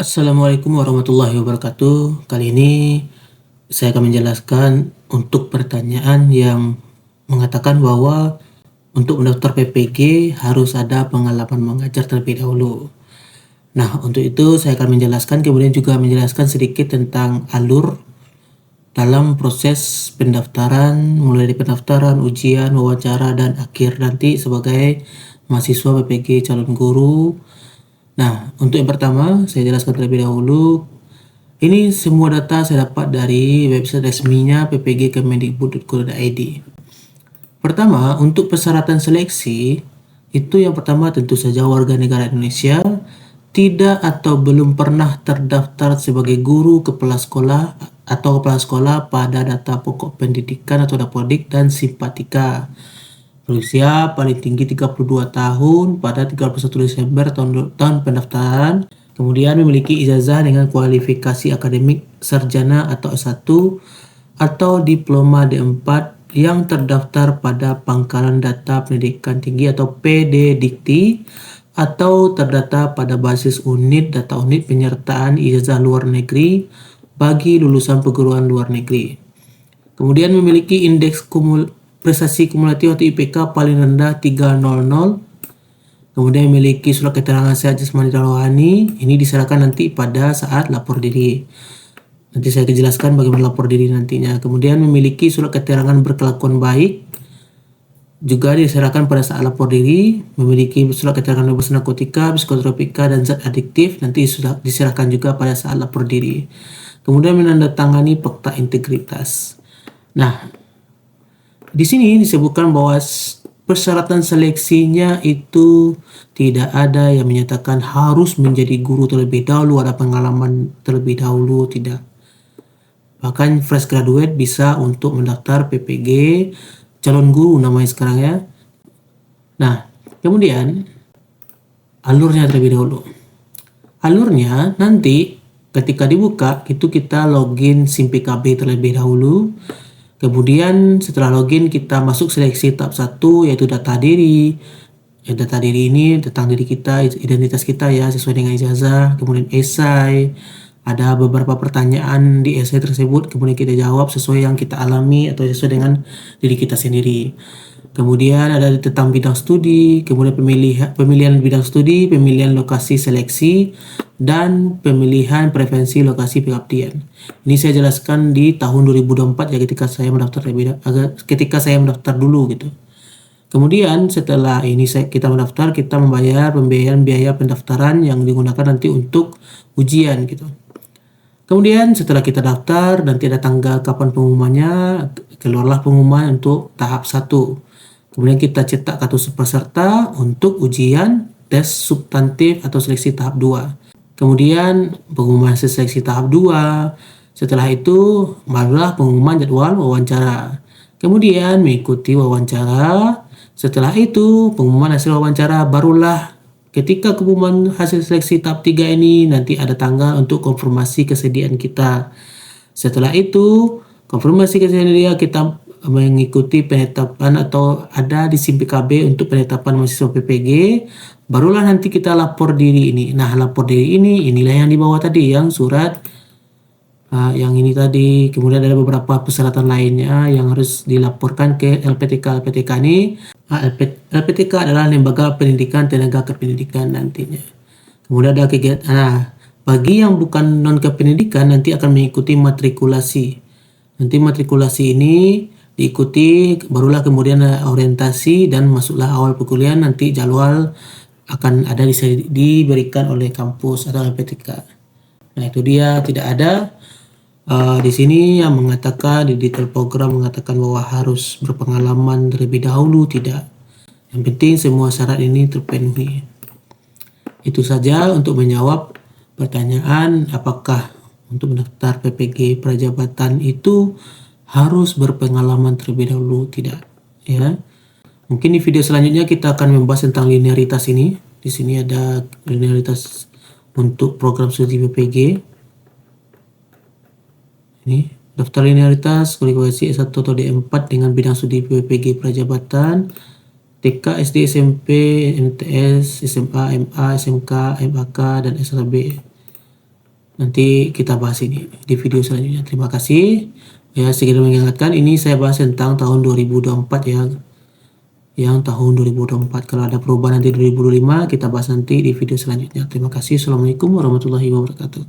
Assalamualaikum warahmatullahi wabarakatuh. Kali ini saya akan menjelaskan untuk pertanyaan yang mengatakan bahwa untuk mendaftar PPG harus ada pengalaman mengajar terlebih dahulu. Nah, untuk itu saya akan menjelaskan, kemudian juga menjelaskan sedikit tentang alur dalam proses pendaftaran, mulai dari pendaftaran, ujian, wawancara, dan akhir nanti sebagai mahasiswa PPG calon guru. Nah, untuk yang pertama, saya jelaskan terlebih dahulu. Ini semua data saya dapat dari website resminya ppg.kemendikbud.go.id. Pertama, untuk persyaratan seleksi, itu yang pertama tentu saja warga negara Indonesia, tidak atau belum pernah terdaftar sebagai guru, kepala sekolah, atau kepala sekolah pada data pokok pendidikan atau dapodik dan simpatika. Berusia paling tinggi 32 tahun pada 31 Desember tahun pendaftaran. Kemudian memiliki ijazah dengan kualifikasi akademik sarjana atau S1 atau diploma D4 yang terdaftar pada Pangkalan Data Pendidikan Tinggi atau PD-Dikti atau terdata pada basis unit data unit penyertaan ijazah luar negeri bagi lulusan perguruan luar negeri. Kemudian memiliki indeks prestasi kumulatif atau IPK paling rendah 300. Kemudian memiliki surat keterangan sehat jasmani dan rohani. Ini diserahkan nanti pada saat lapor diri. Nanti saya akan jelaskan bagaimana lapor diri nantinya. Kemudian memiliki surat keterangan berkelakuan baik. Juga diserahkan pada saat lapor diri. Memiliki surat keterangan bebas narkotika, psikotropika, dan zat adiktif. Nanti sudah diserahkan juga pada saat lapor diri. Kemudian menandatangani fakta integritas. Nah, di sini disebutkan bahwa persyaratan seleksinya itu tidak ada yang menyatakan harus menjadi guru terlebih dahulu, ada pengalaman terlebih dahulu, tidak. Bahkan fresh graduate bisa untuk mendaftar PPG calon guru namanya sekarang ya. Nah, kemudian alurnya terlebih dahulu. Alurnya nanti ketika dibuka itu kita login SIM PKB terlebih dahulu. Kemudian setelah login kita masuk seleksi tahap 1 yaitu data diri. Data diri ini tentang diri kita, identitas kita ya sesuai dengan ijazah. Kemudian esai, ada beberapa pertanyaan di esai tersebut, kemudian kita jawab sesuai yang kita alami atau sesuai dengan diri kita sendiri. Kemudian ada tentang bidang studi, kemudian pemilihan bidang studi, pemilihan lokasi seleksi, dan pemilihan preferensi lokasi pengabdian. Ini saya jelaskan di tahun 2024 ya ketika saya mendaftar dulu gitu. Kemudian setelah ini kita mendaftar, kita membayar pembiayaan biaya pendaftaran yang digunakan nanti untuk ujian gitu. Kemudian setelah kita daftar, nanti ada tanggal kapan pengumumannya, keluarlah pengumuman untuk tahap 1. Kemudian kita cetak kartu peserta untuk ujian tes substantif atau seleksi tahap 2. Kemudian pengumuman seleksi tahap 2. Setelah itu barulah pengumuman jadwal wawancara. Kemudian mengikuti wawancara. Setelah itu pengumuman hasil wawancara, barulah ketika pengumuman hasil seleksi tahap 3 ini nanti ada tanggal untuk konfirmasi kesediaan kita. Setelah itu konfirmasi kesediaan kita mengikuti penetapan atau ada di SIM PKB untuk penetapan mahasiswa PPG, barulah nanti kita lapor diri ini. Nah, lapor diri inilah yang di bawah tadi, yang surat yang ini tadi. Kemudian ada beberapa persyaratan lainnya yang harus dilaporkan ke LPTK. LPTK adalah Lembaga Pendidikan Tenaga Kependidikan nantinya. Kemudian ada kegiatan. Bagi yang bukan non kependidikan nanti akan mengikuti matrikulasi. Nanti matrikulasi ini diikuti, barulah kemudian orientasi dan masuklah awal perkuliahan. Nanti jadwal akan ada diberikan oleh kampus atau LPTK. Nah, itu dia, tidak ada di sini yang mengatakan di detail program mengatakan bahwa harus berpengalaman terlebih dahulu, tidak. Yang penting semua syarat ini terpenuhi. Itu saja untuk menjawab pertanyaan apakah untuk mendaftar PPG prajabatan itu harus berpengalaman terlebih dahulu, tidak ya. Mungkin di video selanjutnya kita akan membahas tentang linearitas ini. Di sini ada linearitas untuk program studi PPG. Ini daftar linearitas kualifikasi S1 atau D4 dengan bidang studi PPG prajabatan, TK, SD, SMP, MTS, SMA, MA, SMK, MAK, dan SLB. Nanti kita bahas ini di video selanjutnya. Terima kasih. Ya, sedikit mengingatkan, ini saya bahas tentang tahun 2024 ya. Yang tahun 2024. Kalau ada perubahan nanti 2025, kita bahas nanti di video selanjutnya. Terima kasih. Assalamualaikum warahmatullahi wabarakatuh.